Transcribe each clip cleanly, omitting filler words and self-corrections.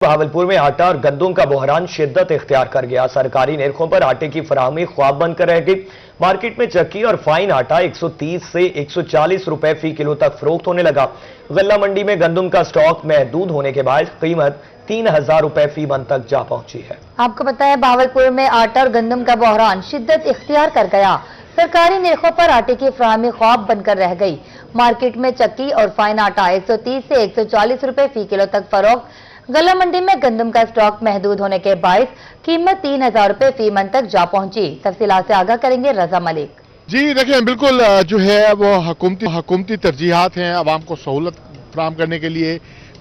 بہاولپور میں آٹا اور گندم کا بحران شدت اختیار کر گیا۔ سرکاری نرخوں پر آٹے کی فراہمی خواب بن کر رہ گئی۔ مارکیٹ میں چکی اور فائن آٹا 130 سے 140 روپے فی کلو تک فروخت ہونے لگا۔ غلہ منڈی میں گندم کا سٹاک محدود ہونے کے باعث قیمت 3000 روپے فی من تک جا پہنچی ہے۔ آپ کو پتا ہے بہاولپور میں آٹا اور گندم کا بحران شدت اختیار کر گیا۔ سرکاری نرخوں پر آٹے کی فراہمی خواب بن کر رہ گئی۔ مارکیٹ میں چکی اور فائن آٹا 130 سے 140 روپے فی کلو تک فروخت۔ غلہ منڈی میں گندم کا سٹاک محدود ہونے کے باعث قیمت 3000 روپے فی من تک جا پہنچی۔ تفصیلات سے آگاہ کریں گے رضا ملک۔ جی دیکھیں، بالکل جو ہے وہ حکومتی ترجیحات ہیں عوام کو سہولت فراہم کرنے کے لیے،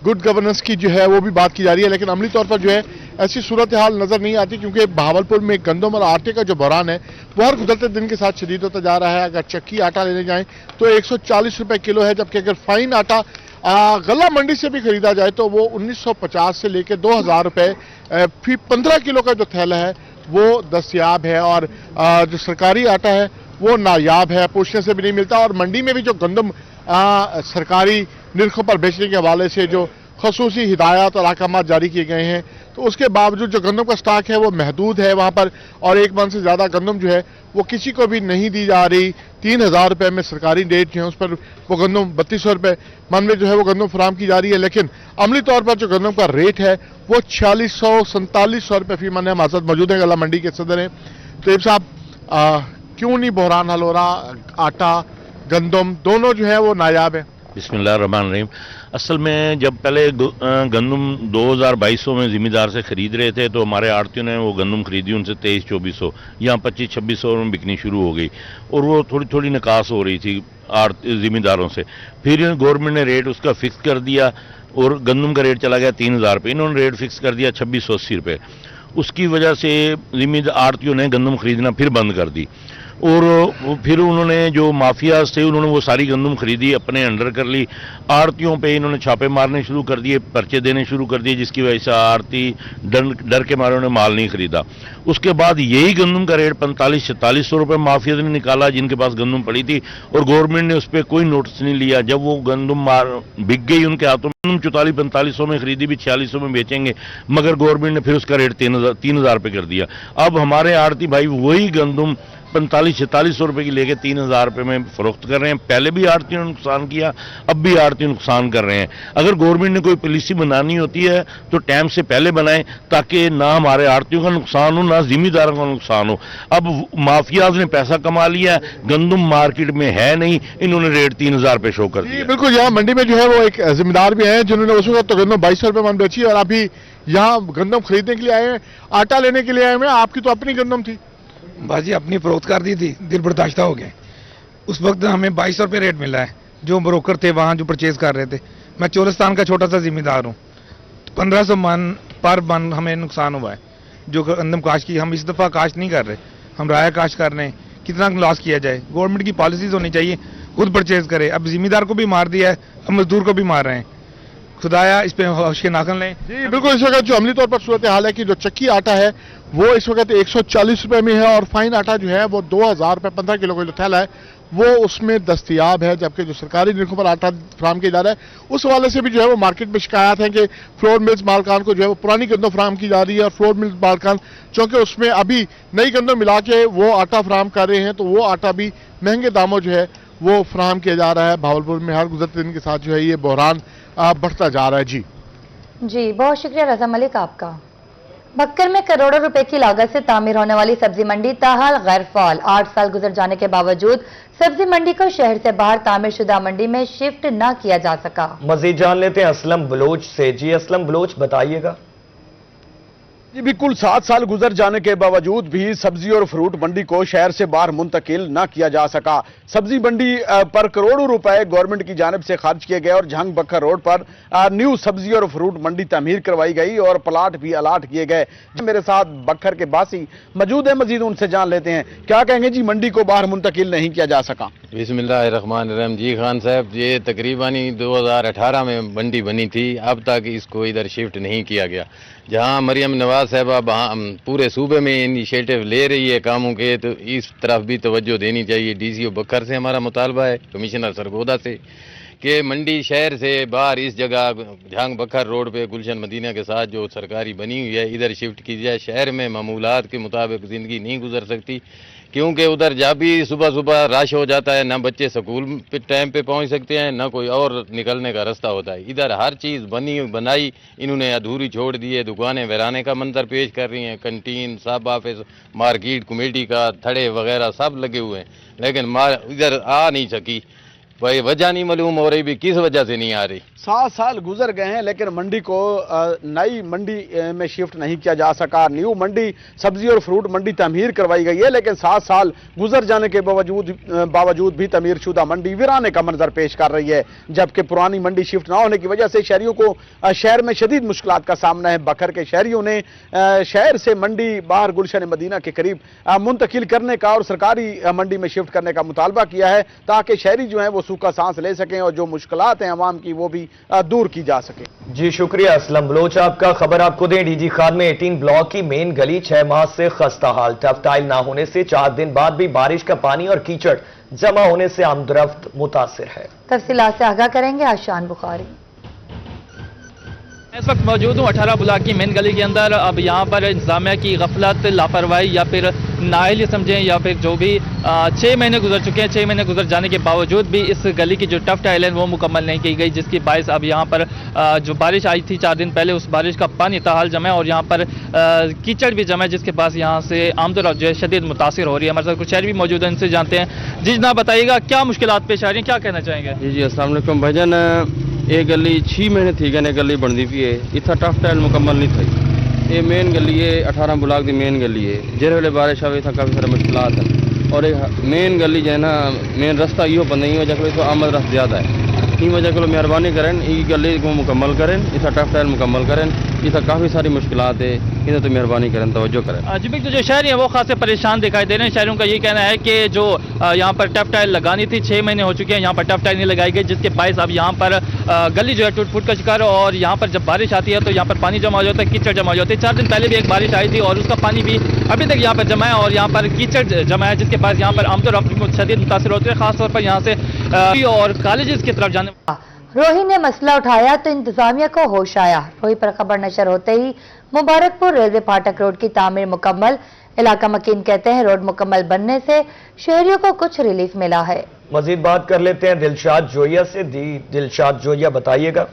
گڈ گورننس کی جو ہے وہ بھی بات کی جا رہی ہے، لیکن عملی طور پر جو ہے ایسی صورتحال نظر نہیں آتی، کیونکہ بہاولپور میں گندم اور آٹے کا جو بحران ہے وہ ہر گزرتے دن کے ساتھ شدید ہوتا جا رہا ہے۔ اگر چکی آٹا لینے جائیں تو 140 روپے کلو ہے، جبکہ اگر فائن آٹا غلہ منڈی سے بھی خریدا جائے تو وہ 1950 سے لے کے 2000 روپے فی 15 کلو کا جو تھیلا ہے وہ دستیاب ہے، اور جو سرکاری آٹا ہے وہ نایاب ہے، پوچھنے سے بھی نہیں ملتا۔ اور منڈی میں بھی جو گندم سرکاری نرخوں پر بیچنے کے حوالے سے جو خصوصی ہدایات اور احکامات جاری کیے گئے ہیں، تو اس کے باوجود جو گندم کا سٹاک ہے وہ محدود ہے وہاں پر، اور 1 من سے زیادہ گندم جو ہے وہ کسی کو بھی نہیں دی جا رہی۔ 3000 روپے میں سرکاری ریٹ جو ہے اس پر وہ گندم 3200 روپے من میں جو ہے وہ گندم فراہم کی جا رہی ہے، لیکن عملی طور پر جو گندم کا ریٹ ہے وہ 4600 4700 روپے فی من ہے۔ ہمارے ساتھ موجود ہیں غلہ منڈی کے صدر ہیں طیب صاحب، کیوں نہیں بحران حل ہو رہا؟ آٹا گندم دونوں جو ہے وہ نایاب ہے۔ بسم اللہ الرحمن الرحیم۔ اصل میں جب پہلے گندم 2200 میں ذمہ دار سے خرید رہے تھے تو ہمارے آڑتیوں نے وہ گندم خریدی ان سے 2300-2400، یہاں 2500-2600 میں بکنی شروع ہو گئی، اور وہ تھوڑی تھوڑی نکاس ہو رہی تھی ذمہ داروں سے۔ پھر گورنمنٹ نے ریٹ اس کا فکس کر دیا اور گندم کا ریٹ چلا گیا 3000 روپے، انہوں نے ریٹ فکس کر دیا 2680 روپے۔ اس کی وجہ سے آڑتیوں نے گندم خریدنا پھر بند کر دی، اور پھر انہوں نے جو مافیاز تھے انہوں نے وہ ساری گندم خریدی، اپنے انڈر کر لی۔ آڑتیوں پہ انہوں نے چھاپے مارنے شروع کر دیے، پرچے دینے شروع کر دیے، جس کی وجہ سے آڑتی ڈر کے مارے انہوں نے مال نہیں خریدا۔ اس کے بعد یہی گندم کا ریٹ 4500-4600 روپے مافیاز نے نکالا جن کے پاس گندم پڑی تھی، اور گورنمنٹ نے اس پہ کوئی نوٹس نہیں لیا۔ جب وہ گندم بک گئی ان کے ہاتھوں میں، 44-4500 میں خریدی بھی 4600 میں بیچیں گے، مگر گورنمنٹ نے پھر اس کا ریٹ 3000 روپے کر دیا۔ اب ہمارے آڑتی بھائی وہی گندم 4500-4600 روپے کی لے کے 3000 روپے میں فروخت کر رہے ہیں۔ پہلے بھی آڑتیوں نے نقصان کیا، اب بھی آڑتیوں نقصان کر رہے ہیں۔ اگر گورنمنٹ نے کوئی پالیسی بنانی ہوتی ہے تو ٹائم سے پہلے بنائیں، تاکہ نہ ہمارے آڑتیوں کا نقصان ہو نہ ذمہ داروں کا نقصان ہو۔ اب مافیاز نے پیسہ کما لیا ہے، گندم مارکیٹ میں ہے نہیں، انہوں نے ریٹ 3000 روپے شو کر دیا۔ بالکل، یہاں منڈی میں جو ہے وہ ایک ذمہ دار بھی ہیں جنہوں نے اس وقت تو گندم 2200 روپے من بیچی، اور ابھی یہاں گندم خریدنے کے لیے آئے ہیں، آٹا لینے کے لیے آئے ہیں۔ آپ کی تو اپنی گندم تھی؟ باجی اپنی فروخت کر دی تھی، دل برداشتہ ہو گئے۔ اس وقت ہمیں 2200 روپے ریٹ ملا ہے، جو بروکر تھے وہاں جو پرچیز کر رہے تھے۔ میں چولستان کا چھوٹا سا ذمہ دار ہوں، 1500 من پر من ہمیں نقصان ہوا ہے جو گندم کاشت کی۔ ہم اس دفعہ کاشت نہیں کر رہے، ہم رایا کاشت کر رہے ہیں۔ کتنا لاس کیا جائے؟ گورنمنٹ کی پالیسیز ہونی چاہیے، خود پرچیز کرے۔ اب ذمہ دار کو بھی مار دیا ہے، اب مزدور کو بھی مار رہے ہیں۔ خدایا اس پہ ہوش کے ناخن لیں۔ جی بالکل، اس وقت جو عملی طور پر صورتحال ہے کہ جو چکی آٹا ہے وہ اس وقت 140 روپے میں ہے، اور فائن آٹا جو ہے وہ 2000 روپے 15 کلو کا جو تھیلا ہے وہ اس میں دستیاب ہے، جبکہ جو سرکاری نرخوں پر آٹا فراہم کیا جا رہا ہے اس حوالے سے بھی جو ہے وہ مارکیٹ میں شکایات ہیں کہ فلور ملز مالکان کو جو ہے وہ پرانی گندم فراہم کی جا رہی ہے، اور فلور ملز مالکان چونکہ اس میں ابھی نئی گندم ملا کے وہ آٹا فراہم کر رہے ہیں تو وہ آٹا بھی مہنگے داموں جو ہے وہ فراہم کیا جا رہا ہے۔ بہاولپور میں ہر گزرتے دن کے ساتھ جو ہے یہ بحران بڑھتا جا رہا ہے۔ جی بہت شکریہ رضا ملک آپ کا۔ بکر میں کروڑوں روپے کی لاگت سے تعمیر ہونے والی سبزی منڈی تاحال غیر فعال۔ 8 سال گزر جانے کے باوجود سبزی منڈی کو شہر سے باہر تعمیر شدہ منڈی میں شفٹ نہ کیا جا سکا۔ مزید جان لیتے ہیں اسلم بلوچ سے۔ جی اسلم بلوچ، بتائیے گا۔ جی بالکل، 7 سال گزر جانے کے باوجود بھی سبزی اور فروٹ منڈی کو شہر سے باہر منتقل نہ کیا جا سکا۔ سبزی منڈی پر کروڑوں روپے گورنمنٹ کی جانب سے خرچ کیے گئے، اور جھنگ بکر روڈ پر نیو سبزی اور فروٹ منڈی تعمیر کروائی گئی اور پلاٹ بھی الاٹ کیے گئے۔ میرے ساتھ بکر کے باسی موجود ہیں، مزید ان سے جان لیتے ہیں کیا کہیں گے۔ جی منڈی کو باہر منتقل نہیں کیا جا سکا۔ بسم اللہ الرحمن الرحیم۔ جی خان صاحب، یہ تقریباً 2018 میں منڈی بنی تھی، اب تک اس کو ادھر شفٹ نہیں کیا گیا۔ جہاں مریم نواز صاحبہ پورے صوبے میں انیشیٹو لے رہی ہے کاموں کے، تو اس طرف بھی توجہ دینی چاہیے۔ ڈی سی او بکر سے ہمارا مطالبہ ہے، کمشنر سرگودا سے، کہ منڈی شہر سے باہر اس جگہ جھانگ بکھر روڈ پہ گلشن مدینہ کے ساتھ جو سرکاری بنی ہوئی ہے ادھر شفٹ کی جائے. شہر میں معمولات کے مطابق زندگی نہیں گزر سکتی, کیونکہ ادھر جب بھی صبح صبح رش ہو جاتا ہے, نہ بچے سکول پہ ٹائم پہ پہنچ سکتے ہیں, نہ کوئی اور نکلنے کا راستہ ہوتا ہے. ادھر ہر چیز بنائی انہوں نے ادھوری چھوڑ دی ہے, دکانیں ویرانے کا منظر پیش کر رہی ہیں, کنٹین سب آفس مارکیٹ کمیٹی کا تھڑے وغیرہ سب لگے ہوئے ہیں, لیکن ادھر آ نہیں سکی. بھائی وجہ نہیں معلوم ہو رہی بھی کس وجہ سے نہیں آ رہی. 7 سال گزر گئے ہیں لیکن منڈی کو نئی منڈی میں شفٹ نہیں کیا جا سکا. نیو منڈی سبزی اور فروٹ منڈی تعمیر کروائی گئی ہے, لیکن 7 سال گزر جانے کے باوجود بھی تعمیر شدہ منڈی ویرانے کا منظر پیش کر رہی ہے, جبکہ پرانی منڈی شفٹ نہ ہونے کی وجہ سے شہریوں کو شہر میں شدید مشکلات کا سامنا ہے. بکھر کے شہریوں نے شہر سے منڈی باہر گلشن مدینہ کے قریب منتقل کرنے کا اور سرکاری منڈی میں شفٹ کرنے کا مطالبہ کیا ہے, تاکہ شہری جو ہیں وہ سوکھا سانس لے سکیں اور جو مشکلات ہیں عوام کی وہ بھی دور کی جا سکے. جی شکریہ اسلم بلوچ آپ کا. خبر آپ کو دیں, ڈی جی خان میں 18 بلاک کی مین گلی 6 ماہ سے خستہ حال. ٹف ٹائل نہ ہونے سے 4 دن بعد بھی بارش کا پانی اور کیچڑ جمع ہونے سے آمدرفت متاثر ہے. تفصیلات سے آگاہ کریں گے آشان بخاری. اس وقت موجود ہوں 18 بلاک کی مین گلی کے اندر. اب یہاں پر انتظامیہ کی غفلت, لاپرواہی یا پھر نااہلی سمجھیں یا پھر جو بھی 6 مہینے گزر چکے ہیں, 6 مہینے گزر جانے کے باوجود بھی اس گلی کی جو ٹف ٹائل ہے وہ مکمل نہیں کی گئی, جس کی باعث اب یہاں پر جو بارش آئی تھی 4 دن پہلے, اس بارش کا پانی تاحال جمع ہے اور یہاں پر کیچڑ بھی جمع ہے, جس کے پاس یہاں سے آمد و رفت جو ہے شدید متاثر ہو رہی ہے. ہمارے ساتھ کچھ شہری بھی موجود ہیں, ان سے جانتے ہیں. جی جناب بتائیے گا کیا مشکلات پیش آ رہی ہیں, کیا کہنا چاہیں گے؟ جی السلام علیکم بھائی جان. یہ گلی 6 مہینے تھی کہ گلی بنتی پی ہے, اتنا ٹف ٹائل مکمل نہیں تھی. یہ مین گلی ہے 18 بلاک کی مین گلی ہے, جہاں ویلے بارش آئے تھا کافی سارے مشکلات ہیں. اور مین گلی جو ہے نا مین رستہ یہ بند نہیں وجہ کو آمد رفت زیادہ ہے. یہ وجہ کو مہربانی کریں یہ گلی کو مکمل کریں, اتنا ٹف ٹائل مکمل کریں, اتنا کافی ساری مشکلات ہے, اتنا تو مہربانی کریں توجہ کریں. جی بالکل, جو شہری ہیں وہ خاصے پریشان دکھائی دے رہے ہیں. شہریوں کا یہ کہنا ہے کہ جو یہاں پر ٹف ٹائل لگانی تھی 6 مہینے ہو چکے ہیں, یہاں پر ٹف ٹائل نہیں لگائی گئی, جس کے باعث اب یہاں پر گلی جو ہے ٹوٹ پھوٹ کا شکار ہے. اور یہاں پر جب بارش آتی ہے تو یہاں پر پانی جمع ہو جاتا ہے, کیچڑ جمع ہو جاتی ہے. 4 دن پہلے بھی ایک بارش آئی تھی اور اس کا پانی بھی ابھی تک یہاں پر جمع ہے اور یہاں پر کیچڑ جمع ہے, جس کے باعث یہاں پر آمد و رفت شدید متاثر ہوتے ہیں, خاص طور پر یہاں سے اور کالجز کی طرف جانے. روہی نے مسئلہ اٹھایا تو انتظامیہ کو ہوش آیا. روہی پر خبر نشر ہوتے ہی مبارک پور ریلوے پھاٹک روڈ کی تعمیر مکمل. علاقہ مکین کہتے ہیں روڈ مکمل بننے سے شہریوں کو کچھ ریلیف ملا ہے. مزید بات کر لیتے ہیں دلشاد جوئیہ سے. دلشاد جوئیہ بتائیے گا.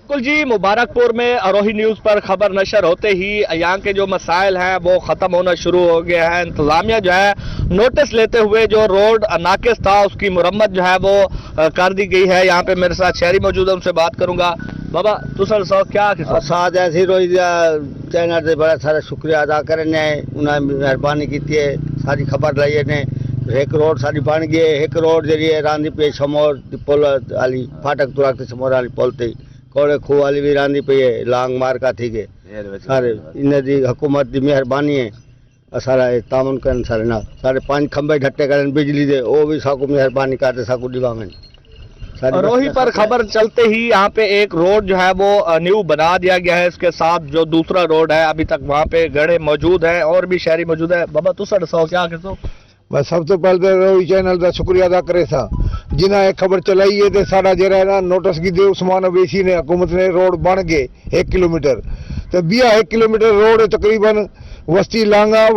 بالکل جی, مبارک پور میں روہی نیوز پر خبر نشر ہوتے ہی یہاں کے جو مسائل ہیں وہ ختم ہونا شروع ہو گیا ہے. انتظامیہ جو ہے نوٹس لیتے ہوئے جو روڈ ناقص تھا اس کی مرمت جو ہے وہ کر دی گئی ہے. یہاں پہ میرے ساتھ شہری موجود ہے, ان سے بات کروں گا. بابا تسل سو کیا ساتھ ایسی روہی چینل سے بڑا سارا شکریہ ادا کرنے, انہیں مہربانی کی ہے, ساری خبر لائی نے. ایک روڈ ساری بن گئی, ایک روڈ جی راندھی پی شمور پل والی فاٹک تراک شمور والی پل تھی, کوڑے خوہ والی بھی راندھی پی ہے, لانگ مارکا تھی گئے. سارے ان دی حکومت دی مہربانی ہے, سارا تعاون کرن سارے نہ سارے 5 کھمبے ڈھٹے کرن بجلی دے, وہ بھی ساکو مہربانی کرتے ساکو دیواویں. روہی پر خبر چلتے ہی یہاں پہ ایک روڈ جو ہے وہ نیو بنا دیا گیا ہے, اس کے ساتھ جو دوسرا روڈ ہے ابھی تک وہاں پہ گڑھے موجود ہیں اور بھی شہری موجود ہے. بابا تسل سو کیا کہتے؟ میں سب تو پہلے روہی چینل کا شکریہ ادا کرے تھا جنہیں یہ خبر چلائی ہے. سارا جہاں نا نوٹس کی دے عثمان اویسی نے حکومت نے روڈ بن گئے 1 کلومیٹر, تو 1 کلومیٹر روڈ تقریباً وسطی لانگا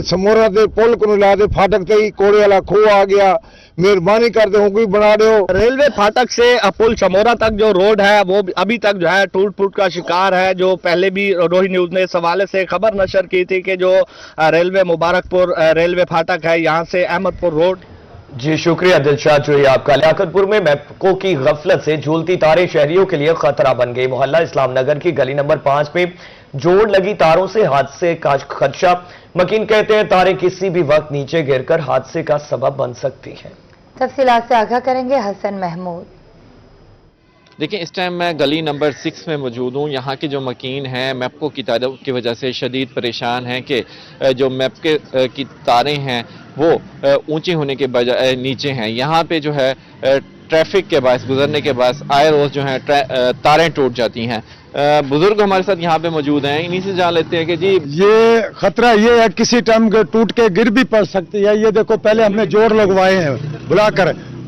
سمورا دے پل کو لا دے فاٹک تے کوڑے والا کھو آ گیا. مہربانی کرتے ہوں کوئی بنا دو. ریلوے پھاٹک سے پل شمورا تک جو روڈ ہے وہ ابھی تک جو ہے ٹوٹ پھوٹ کا شکار ہے. جو پہلے بھی روہی نیوز نے اس حوالے سے خبر نشر کی تھی کہ جو ریلوے مبارک پور ریلوے پھاٹک ہے یہاں سے احمد پور روڈ. جی شکریہ دلشاد جوئیہ آپ کا. لیاقت پور میں میپکو کی غفلت سے جھولتی تاریں شہریوں کے لیے خطرہ بن گئی. محلہ اسلام نگر کی گلی نمبر 5 میں جوڑ لگی تاروں سے حادثے کا خدشہ. مکین کہتے ہیں تاریں کسی بھی وقت نیچے گر کر حادثے کا سبب بن سکتی ہیں. تفصیلات سے آگاہ کریں گے حسن محمود. دیکھیں اس ٹائم میں گلی نمبر 6 میں موجود ہوں. یہاں کے جو مکین ہیں میپکو کی تاروں کی وجہ سے شدید پریشان ہیں کہ جو میپکو کی تاریں ہیں وہ اونچی ہونے کے بجائے نیچے ہیں. یہاں پہ جو ہے ٹریفک کے باعث گزرنے کے باعث آئے روز جو ہیں تاریں ٹوٹ جاتی ہیں. بزرگ ہمارے ساتھ یہاں پہ موجود ہیں, انہی سے جان لیتے ہیں کہ جی یہ خطرہ یہ ہے کسی ٹائم ٹوٹ کے گر بھی پڑ سکتی ہے. یہ دیکھو پہلے ہم نے جوڑ لگوائے ہیں بلا کر,